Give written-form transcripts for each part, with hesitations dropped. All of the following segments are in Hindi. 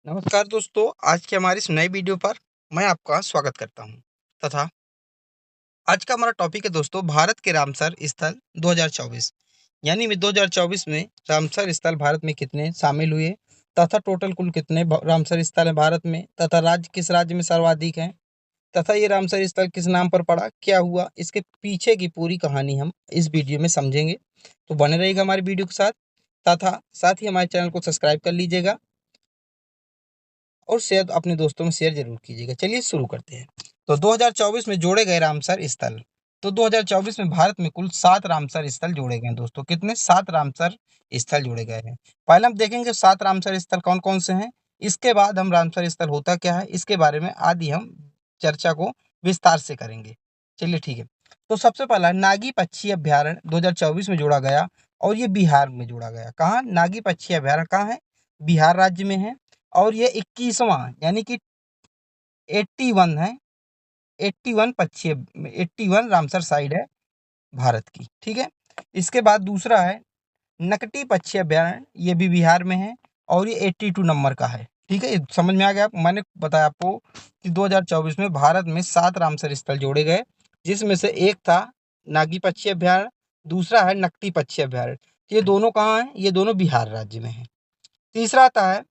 नमस्कार दोस्तों, आज की हमारी इस नई वीडियो पर मैं आपका स्वागत करता हूं तथा आज का हमारा टॉपिक है दोस्तों भारत के रामसर स्थल 2024। यानी में 2024 में रामसर स्थल भारत में कितने शामिल हुए तथा टोटल कुल कितने रामसर स्थल हैं भारत में तथा राज्य किस राज्य में सर्वाधिक हैं तथा ये रामसर स्थल किस नाम पर पड़ा, क्या हुआ, इसके पीछे की पूरी कहानी हम इस वीडियो में समझेंगे। तो बने रहिएगा हमारी वीडियो के साथ तथा साथ ही हमारे चैनल को सब्सक्राइब कर लीजिएगा और शेयर अपने दोस्तों में शेयर जरूर कीजिएगा। चलिए शुरू करते हैं। तो 2024 में जोड़े गए रामसर स्थल। तो 2024 में भारत में कुल 7 रामसर स्थल जोड़े गए हैं दोस्तों। कितने? 7 रामसर स्थल जोड़े गए हैं। पहले हम देखेंगे 7 रामसर स्थल कौन कौन से हैं। इसके बाद हम रामसर स्थल होता क्या है इसके बारे में आदि हम चर्चा को विस्तार से करेंगे। चलिए ठीक है। तो सबसे पहला नागी पक्षी अभ्यारण्य 2024 में जोड़ा गया और ये बिहार में जोड़ा गया। कहाँ? नागी पक्षी अभ्यारण्य कहाँ है? बिहार राज्य में है और ये 21वां यानी कि 81 है। 81 पक्षी 81 रामसर साइड है भारत की। ठीक है। इसके बाद दूसरा है नकटी पक्षी अभ्यारण्य, ये भी बिहार में है और ये 82 नंबर का है। ठीक है, ये समझ में आ गया। मैंने बताया आपको कि 2024 में भारत में 7 रामसर स्थल जोड़े गए, जिसमें से एक था नागी पक्षी अभ्यारण्य, दूसरा है नकटी पक्षी अभ्यारण्य। ये दोनों कहाँ हैं? ये दोनों बिहार राज्य में है। तीसरा आता है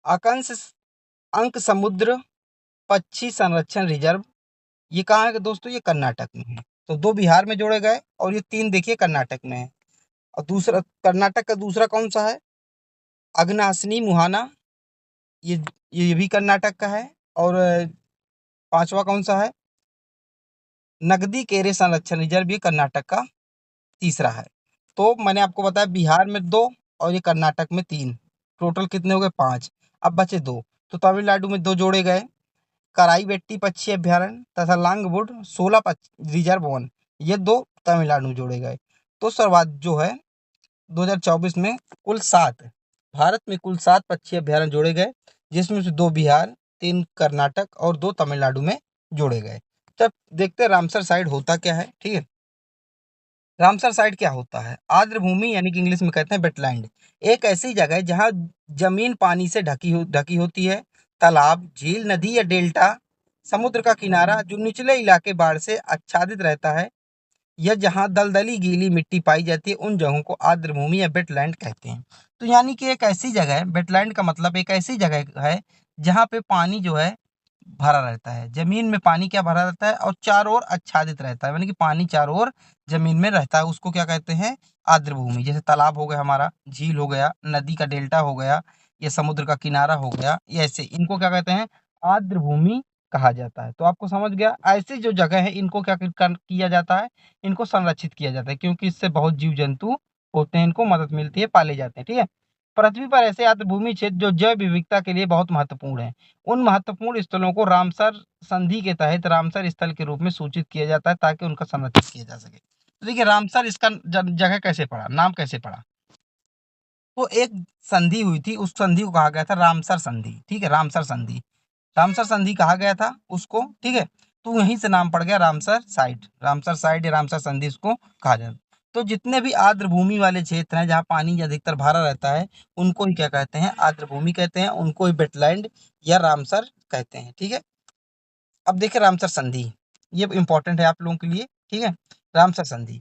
अकंस अंक समुद्र पक्षी संरक्षण रिजर्व। ये कहाँ है दोस्तों? ये कर्नाटक में है। तो 2 बिहार में जोड़े गए और ये 3 देखिए कर्नाटक में है। और दूसरा कर्नाटक का दूसरा कौन सा है? अगनासिनी मुहाना, ये ये भी कर्नाटक का है। और 5वां कौन सा है? नगदी केरे संरक्षण रिजर्व, ये कर्नाटक का तीसरा है। तो मैंने आपको बताया बिहार में 2 और ये कर्नाटक में 3, टोटल कितने हो गए? 5। अब बचे 2। तो तमिलनाडु में 2 जोड़े गए, कराईवेट्टी पक्षी अभ्यारण्य तथा लांगवुड 16 रिजर्व वन, ये 2 तमिलनाडु में जोड़े गए। तो सर्वाधिक जो है 2024 में कुल 7, भारत में कुल 7 पक्षी अभ्यारण्य जोड़े गए, जिसमें से 2 बिहार, 3 कर्नाटक और 2 तमिलनाडु में जोड़े गए। तब देखते हैं रामसर साइट होता क्या है। ठीक है, रामसर साइट क्या होता है? आर्द्र भूमि यानी कि इंग्लिश में कहते हैं वेटलैंड, एक ऐसी जगह है जहाँ जमीन पानी से ढकी होती है। तालाब, झील, नदी या डेल्टा, समुद्र का किनारा जो निचले इलाके बाढ़ से आच्छादित रहता है या जहाँ दलदली गीली मिट्टी पाई जाती है, उन जगहों को आर्द्र भूमि या वेटलैंड कहते हैं। तो यानी कि एक ऐसी जगह है, वेटलैंड का मतलब एक ऐसी जगह है जहाँ पे पानी जो है भरा रहता है, जमीन में पानी क्या भरा रहता है और चारों ओर आच्छादित रहता है, यानी कि पानी चारों ओर जमीन में रहता है, उसको क्या कहते हैं? आर्द्र भूमि। जैसे तालाब हो गया हमारा, झील हो गया, नदी का डेल्टा हो गया, या समुद्र का किनारा हो गया, ये ऐसे इनको क्या कहते हैं? आर्द्र भूमि कहा जाता है। तो आपको समझ गया, ऐसी जो जगह है इनको क्या किया जाता है? इनको संरक्षित किया जाता है, क्योंकि इससे बहुत जीव जंतु होते हैं, इनको मदद मिलती है, पाले जाते हैं। ठीक है। पृथ्वी पर ऐसे आर्द्र भूमि क्षेत्र जो जैव विविधता के लिए बहुत महत्वपूर्ण है, उन महत्वपूर्ण स्थलों को रामसर संधि के तहत रामसर स्थल के रूप में सूचित किया जाता है, ताकि उनका संरक्षण किया जा सके। तो देखिए रामसर इसका जगह कैसे पड़ा, नाम कैसे पड़ा? तो एक संधि हुई थी, उस संधि को कहा गया था रामसर संधि। ठीक है, रामसर संधि, रामसर संधि कहा गया था उसको। ठीक है, तो वहीं से नाम पड़ गया रामसर साइट। रामसर साइट या रामसर संधि इसको कहा जाता है। तो जितने भी आर्द्र भूमि वाले क्षेत्र हैं जहाँ पानी अधिकतर भरा रहता है, उनको ही क्या कहते हैं? आर्द्र भूमि कहते हैं, उनको ही वेटलैंड या रामसर कहते हैं। ठीक है। अब देखिए रामसर संधि, ये इंपॉर्टेंट है आप लोगों के लिए। ठीक है, रामसर संधि।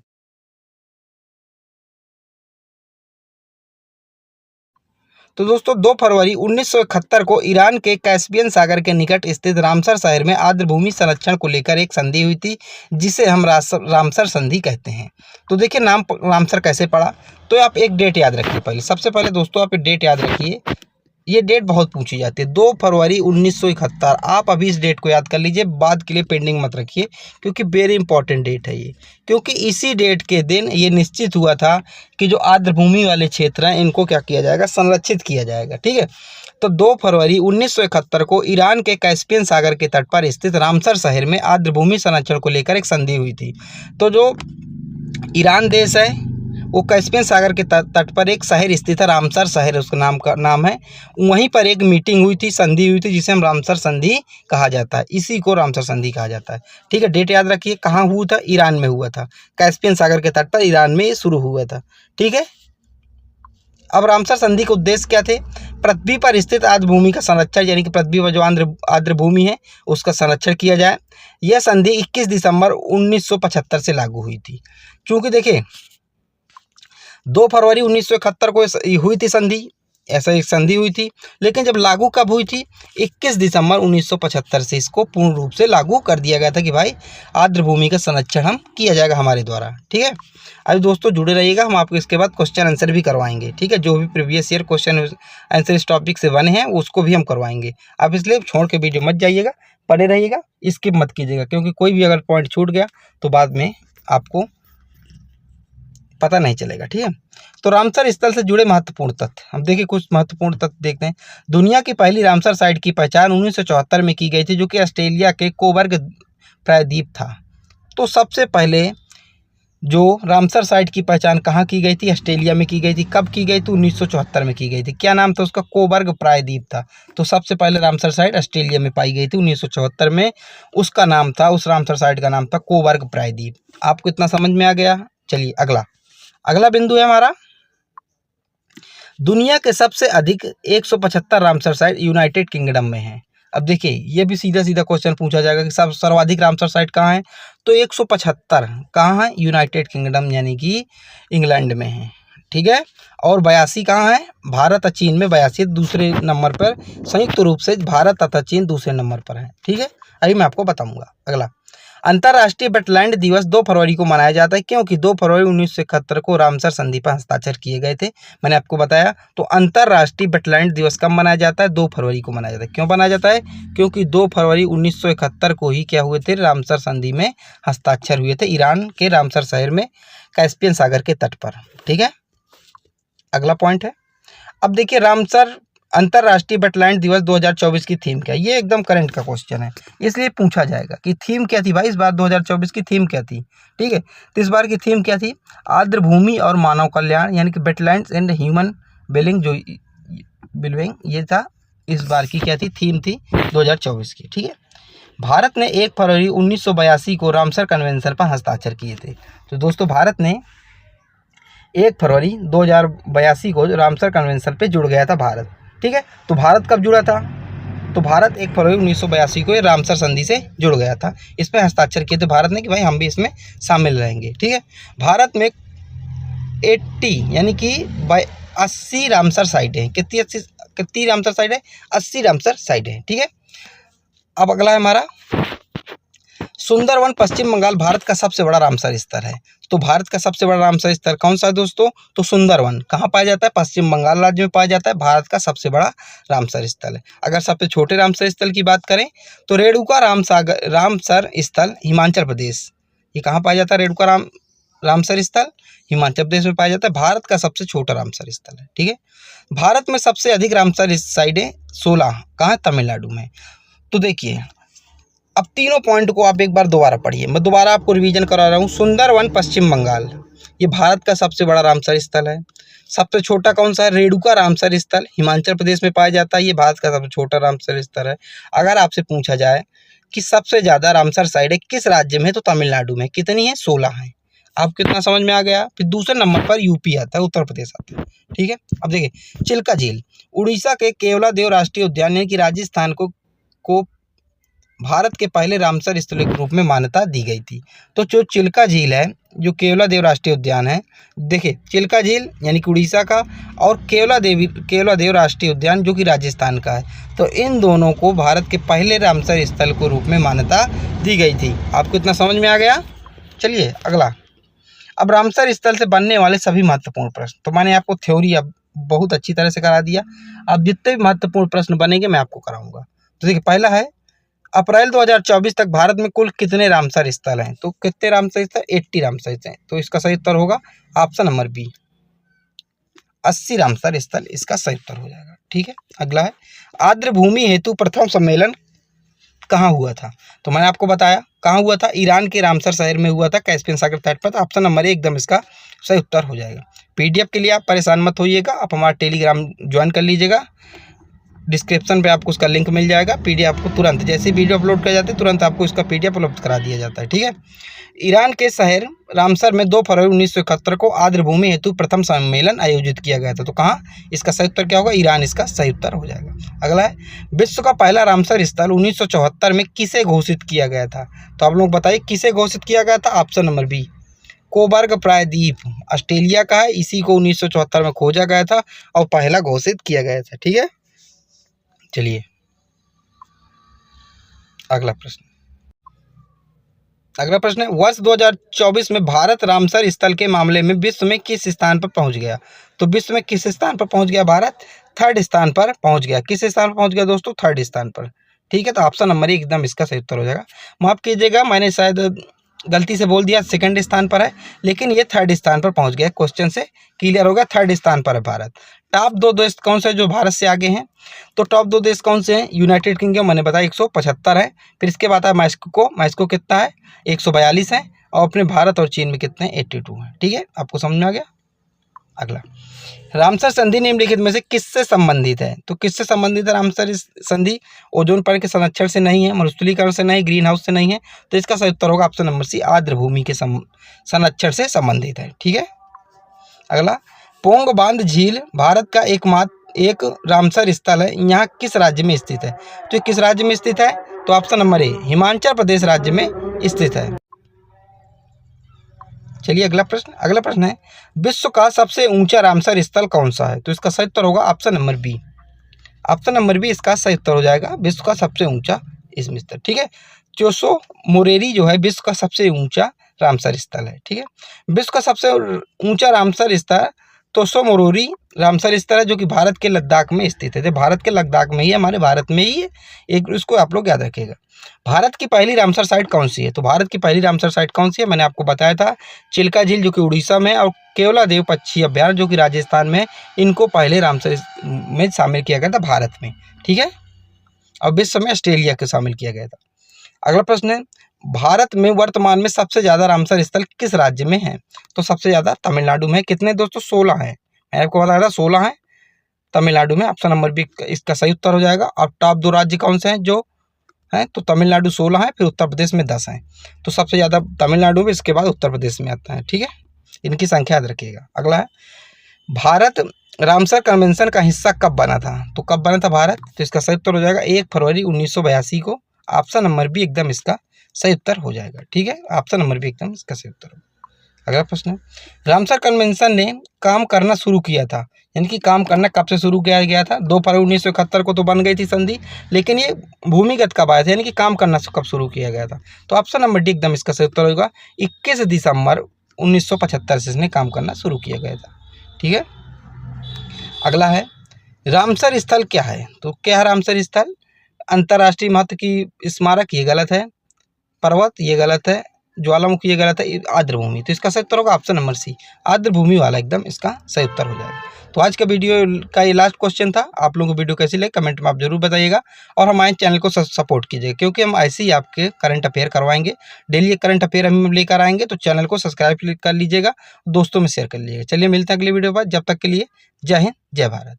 तो दोस्तों 2 फरवरी 1971 को ईरान के कैस्पियन सागर के निकट स्थित रामसर शहर में आर्द्र भूमि संरक्षण को लेकर एक संधि हुई थी, जिसे हम रामसर संधि कहते हैं। तो देखिए नाम रामसर कैसे पड़ा। तो आप एक डेट याद रखिए, पहले सबसे पहले दोस्तों आप एक डेट याद रखिए, ये डेट बहुत पूछी जाती है, 2 फरवरी 1971। आप अभी इस डेट को याद कर लीजिए, बाद के लिए पेंडिंग मत रखिए, क्योंकि वेरी इंपॉर्टेंट डेट है ये। क्योंकि इसी डेट के दिन ये निश्चित हुआ था कि जो आर्द्र भूमि वाले क्षेत्र हैं इनको क्या किया जाएगा? संरक्षित किया जाएगा। ठीक है। तो 2 फरवरी 1971 को ईरान के कैस्पियन सागर के तट पर स्थित रामसर शहर में आर्द्र भूमि संरक्षण को लेकर एक संधि हुई थी। तो जो ईरान देश है वो कैस्पियन सागर के तट पर एक शहर स्थित है, रामसर शहर उसका नाम है। वहीं पर एक मीटिंग हुई थी, संधि हुई थी, जिसे हम रामसर संधि कहा जाता है। इसी को रामसर संधि कहा जाता है। ठीक है, डेट याद रखिए। कहाँ हुआ था? ईरान में हुआ था, कैस्पियन सागर के तट पर ईरान में ये शुरू हुआ था। ठीक है। अब रामसर संधि के उद्देश्य क्या थे? पृथ्वी पर स्थित आर्द्र भूमि का संरक्षण, यानी कि पृथ्वी पर जो आर्द्र भूमि है उसका संरक्षण किया जाए। यह संधि 21 दिसंबर 1975 से लागू हुई थी। क्योंकि देखिए 2 फरवरी 1971 को हुई थी संधि, ऐसा एक संधि हुई थी, लेकिन जब लागू कब हुई थी? 21 दिसंबर 1975 से इसको पूर्ण रूप से लागू कर दिया गया था कि भाई आर्द्र भूमि का संरक्षण हम किया जाएगा हमारे द्वारा। ठीक है, अभी दोस्तों जुड़े रहिएगा, हम आपको इसके बाद क्वेश्चन आंसर भी करवाएंगे। ठीक है, जो भी प्रीवियस ईयर क्वेश्चन आंसर इस टॉपिक से बने हैं उसको भी हम करवाएंगे। आप इसलिए छोड़ के वीडियो मत जाइएगा, पढ़े रहिएगा, स्किप मत कीजिएगा, क्योंकि कोई भी अगर पॉइंट छूट गया तो बाद में आपको पता नहीं चलेगा। ठीक है, तो रामसर स्थल से जुड़े महत्वपूर्ण तथ्य, हम देखिए कुछ महत्वपूर्ण तथ्य देखते हैं। दुनिया की पहली रामसर साइट की पहचान 1974 में की गई थी, जो कि ऑस्ट्रेलिया के कोबर्ग प्रायद्वीप था। तो सबसे पहले जो रामसर साइट की पहचान कहाँ की गई थी? ऑस्ट्रेलिया में की गई थी। कब की गई थी? 1974 में की गई थी। क्या नाम था उसका? कोबर्ग प्रायद्वीप था। तो सबसे पहले रामसर साइट ऑस्ट्रेलिया में पाई गई थी 1974 में। उसका नाम था, उस रामसर साइट का नाम था कोबर्ग प्रायद्वीप। आपको इतना समझ में आ गया? चलिए अगला बिंदु है हमारा, दुनिया के सबसे अधिक 175 रामसर साइट यूनाइटेड किंगडम में है। अब देखिए ये भी सीधा सीधा क्वेश्चन पूछा जाएगा कि सब सर्वाधिक रामसर साइट कहाँ है? तो 175 कहाँ है? यूनाइटेड किंगडम यानी कि इंग्लैंड में है। ठीक है, और 82 कहाँ है? भारत और चीन में 82 दूसरे नंबर पर, संयुक्त रूप से भारत तथा चीन दूसरे नंबर पर है। ठीक है, अभी मैं आपको बताऊंगा। अगला, अंतर्राष्ट्रीय वेटलैंड दिवस 2 फरवरी को मनाया जाता है, क्योंकि 2 फरवरी 1971 को रामसर संधि पर हस्ताक्षर किए गए थे। मैंने आपको बताया। तो अंतर्राष्ट्रीय वेटलैंड दिवस कब मनाया जाता है? 2 फरवरी को मनाया जाता है। क्यों मनाया जाता है? क्योंकि 2 फरवरी 1971 को ही क्या हुए थे? रामसर संधि में हस्ताक्षर हुए थे, ईरान के रामसर शहर में, कैस्पियन सागर के तट पर। ठीक है, अगला पॉइंट है, अब देखिए रामसर अंतर्राष्ट्रीय वेटलैंड दिवस 2024 की थीम क्या है? ये एकदम करंट का क्वेश्चन है, इसलिए पूछा जाएगा कि थीम क्या थी भाई इस बार 2024 की थीम क्या थी। ठीक है, तो इस बार की थीम क्या थी? आर्द्र भूमि और मानव कल्याण, यानी कि वेटलैंड्स एंड ह्यूमन वेलिंग, जो बिलविंग, ये था इस बार की क्या थी? थीम थी 2024 की। ठीक है, भारत ने 1 फरवरी 1982 को रामसर कन्वेंशन पर हस्ताक्षर किए थे। तो दोस्तों भारत ने 1 फरवरी 2082 को रामसर कन्वेंशन पे जुड़ गया था भारत। ठीक है, तो भारत कब जुड़ा था? तो भारत 1 फरवरी 1982 को रामसर संधि से जुड़ गया था। इस पर हस्ताक्षर किए थे भारत ने कि भाई हम भी इसमें शामिल रहेंगे। ठीक है, भारत में 80 यानी कि 80 रामसर साइटें, कितनी रामसर साइट है? 80 रामसर साइटें हैं। ठीक है, अब अगला है हमारा, सुंदरवन पश्चिम बंगाल भारत का सबसे बड़ा रामसर स्थल है। तो भारत का सबसे बड़ा रामसर स्थल कौन सा है दोस्तों? तो सुंदरवन कहाँ पाया जाता है? पश्चिम बंगाल राज्य में पाया जाता है। भारत का सबसे बड़ा रामसर स्थल है। अगर सबसे छोटे रामसर स्थल की बात करें तो रेणुका रामसर स्थल हिमाचल प्रदेश, ये कहाँ पाया जाता है? रेणुका रामसर स्थल हिमाचल प्रदेश में पाया जाता है। भारत का सबसे छोटा रामसर स्थल है। ठीक है, भारत में सबसे अधिक रामसर साइटें 16 कहाँ? तमिलनाडु में। तो देखिए अब तीनों पॉइंट को आप एक बार दोबारा पढ़िए, मैं दोबारा आपको रिवीजन करा रहा हूँ। सुंदरवन पश्चिम बंगाल, ये भारत का सबसे बड़ा रामसर स्थल है। सबसे छोटा कौन सा है? रेणुका रामसर स्थल हिमाचल प्रदेश में पाया जाता है, ये भारत का सबसे छोटा रामसर स्थल है। अगर आपसे पूछा जाए कि सबसे ज़्यादा रामसर साइटें किस राज्य में है, तो तमिलनाडु में। कितनी है? 16 है। आप कितना समझ में आ गया? फिर दूसरे नंबर पर यूपी आता है, उत्तर प्रदेश आता है। ठीक है, अब देखिए चिल्का झील, उड़ीसा के केवलादेव राष्ट्रीय उद्यान यानी कि राजस्थान को भारत के पहले रामसर स्थल के रूप में मान्यता दी गई थी। तो जो चिल्का झील है, जो केवलादेव राष्ट्रीय उद्यान है, देखिए चिल्का झील यानी कि उड़ीसा का, और केवलादेव राष्ट्रीय उद्यान जो कि राजस्थान का है, तो इन दोनों को भारत के पहले रामसर स्थल के रूप में मान्यता दी गई थी। आपको इतना समझ में आ गया? चलिए अगला, अब रामसर स्थल से बनने वाले सभी महत्वपूर्ण प्रश्न, तो मैंने आपको थ्योरी अब बहुत अच्छी तरह से करा दिया। अब जितने भी महत्वपूर्ण प्रश्न बनेंगे मैं आपको कराऊंगा। तो देखिए पहला है, अप्रैल 2024 तक भारत में कुल कितने रामसर स्थल हैं? तो कितने रामसर स्थल? 80 रामसर स्थल हैं। तो इसका सही उत्तर होगा ऑप्शन नंबर बी, 80 रामसर स्थल इसका सही उत्तर हो जाएगा। ठीक है, अगला है, आर्द्र भूमि हेतु प्रथम सम्मेलन कहाँ हुआ था? तो मैंने आपको बताया कहाँ हुआ था, ईरान के रामसर शहर में हुआ था, कैस्पियन सागर तट पर। ऑप्शन नंबर ए एकदम इसका सही उत्तर हो जाएगा। पीडीएफ के लिए आप परेशान मत होइएगा, आप हमारा टेलीग्राम ज्वाइन कर लीजिएगा। डिस्क्रिप्शन पे आपको उसका लिंक मिल जाएगा। पीडीएफ आपको तुरंत जैसे वीडियो अपलोड कर जाते हैं तुरंत आपको इसका पीडीएफ उपलब्ध करा दिया जाता है। ठीक है। ईरान के शहर रामसर में 2 फरवरी 1971 को आर्द्रभूमि हेतु प्रथम सम्मेलन आयोजित किया गया था। तो कहाँ, इसका सही उत्तर क्या होगा, ईरान इसका सही उत्तर हो जाएगा। अगला है, विश्व का पहला रामसर स्थल 1974 में किसे घोषित किया गया था। तो आप लोग बताइए किसे घोषित किया गया था। ऑप्शन नंबर बी, कोबर्ग प्रायद्वीप ऑस्ट्रेलिया का है। इसी को 1974 में खोजा गया था और पहला घोषित किया गया था। ठीक है। चलिए अगला प्रश्न है, वर्ष 2024 में भारत रामसर स्थल के मामले में विश्व में किस स्थान पर पहुंच गया। तो विश्व में किस स्थान पर पहुंच गया भारत, 3rd स्थान पर पहुंच गया। किस स्थान पर पहुंच गया दोस्तों, 3rd स्थान पर। ठीक है। तो ऑप्शन नंबर एकदम इसका सही उत्तर हो जाएगा। माफ कीजिएगा, मैंने शायद गलती से बोल दिया 2nd स्थान पर है, लेकिन ये 3rd स्थान पर पहुंच गया। क्वेश्चन से क्लियर होगा, 3rd स्थान पर है भारत। टॉप 2 देश कौन से जो भारत से आगे हैं, तो टॉप 2 देश कौन से हैं, यूनाइटेड किंगडम मैंने बताया 175 है। फिर इसके बाद है मैक्सिको कितना है, 142 है। और अपने भारत और चीन में कितने हैं, 82 है। ठीक है, आपको समझ में आ गया। अगला, रामसर संधि निम्नलिखित में से किससे संबंधित है। तो किससे संबंधित है रामसर संधि, ओजोन परत के संरक्षण से नहीं है, मरुस्थलीकरण से नहीं, ग्रीन हाउस से नहीं है। तो इसका सही उत्तर होगा ऑप्शन नंबर सी, आर्द्रभूमि के संरक्षण से संबंधित है। ठीक है। अगला, पोंग बांध झील भारत का एक रामसर स्थल है, यहाँ किस राज्य में स्थित है। तो ये किस राज्य में स्थित है, तो option number A, Himachal Pradesh राज्य में स्थित है। चलिए अगला प्रश्न है, विश्व का सबसे ऊंचा रामसर स्थल कौन सा है। तो इसका सही उत्तर होगा option number B. Option number B इसका सही उत्तर हो जाएगा, विश्व का सबसे ऊंचा इसमें स्थल। ठीक है। चोसो मोरेरी जो है विश्व का सबसे ऊंचा रामसर स्थल है। ठीक है। विश्व का सबसे ऊंचा रामसर स्थल तोसो मोरोरी रामसर स्थल है, जो कि भारत के लद्दाख में स्थित है। तो भारत के लद्दाख में ही, हमारे भारत में ही है। एक इसको आप लोग याद रखिएगा। भारत की पहली रामसर साइट कौन सी है। तो भारत की पहली रामसर साइट कौन सी है, मैंने आपको बताया था, चिल्का झील जो कि उड़ीसा में, और केवलादेव पक्षी अभ्यारण्य जो कि राजस्थान में। इनको पहले रामसर में शामिल किया गया था भारत में। ठीक है। और विश्व में ऑस्ट्रेलिया को शामिल किया गया था। अगला प्रश्न है, भारत में वर्तमान में सबसे ज़्यादा रामसर स्थल किस राज्य में है। तो सबसे ज़्यादा तमिलनाडु में। कितने दोस्तों, 16 हैं। मैंने आपको बताया था 16 हैं तमिलनाडु में। ऑप्शन नंबर बी इसका सही उत्तर हो जाएगा। और टॉप 2 राज्य कौन से हैं जो हैं, तो तमिलनाडु 16 है, फिर उत्तर प्रदेश में 10 हैं। तो सबसे ज़्यादा तमिलनाडु में, इसके बाद उत्तर प्रदेश में आता है। ठीक है, इनकी संख्या याद रखिएगा। अगला है, भारत रामसर कन्वेंशन का हिस्सा कब बना था। तो कब बना था भारत, तो इसका सही उत्तर हो जाएगा 1 फरवरी 1982 को। ऑप्शन नंबर बी एकदम इसका सही उत्तर हो जाएगा। ठीक है, ऑप्शन नंबर बी एकदम इसका सही उत्तर होगा। अगला प्रश्न है, रामसर कन्वेंशन ने काम करना शुरू किया था, यानी कि काम करना कब से शुरू किया गया था। 2 फरवरी 1971 को तो बन गई थी संधि, लेकिन ये भूमिगत कब आया था, यानी कि काम करना कब शुरू किया गया था। तो ऑप्शन नंबर डी एकदम इसका सही उत्तर होगा, 21 दिसंबर 1975 से इसने काम करना शुरू किया गया था। ठीक है। अगला है, रामसर स्थल क्या है। तो क्या है रामसर स्थल, अंतर्राष्ट्रीय महत्व की स्मारक, ये गलत है। पर्वत, ये गलत है। ज्वालामुखी, ये गलत है। आर्द्रभूमि, तो इसका सही उत्तर होगा ऑप्शन नंबर सी, आर्द्रभूमि वाला एकदम इसका सही उत्तर हो जाएगा। तो आज का वीडियो का ये लास्ट क्वेश्चन था। आप लोगों को वीडियो कैसी लगी कमेंट में आप जरूर बताइएगा, और हमारे चैनल को सपोर्ट कीजिएगा, क्योंकि हम ऐसे ही आपके करंट अफेयर करवाएंगे। डेली एक करंट अफेयर हम लेकर आएंगे, तो चैनल को सब्सक्राइब कर लीजिएगा, दोस्तों में शेयर कर लीजिएगा। चलिए मिलते हैं अगले वीडियो पर, जब तक के लिए जय हिंद जय भारत।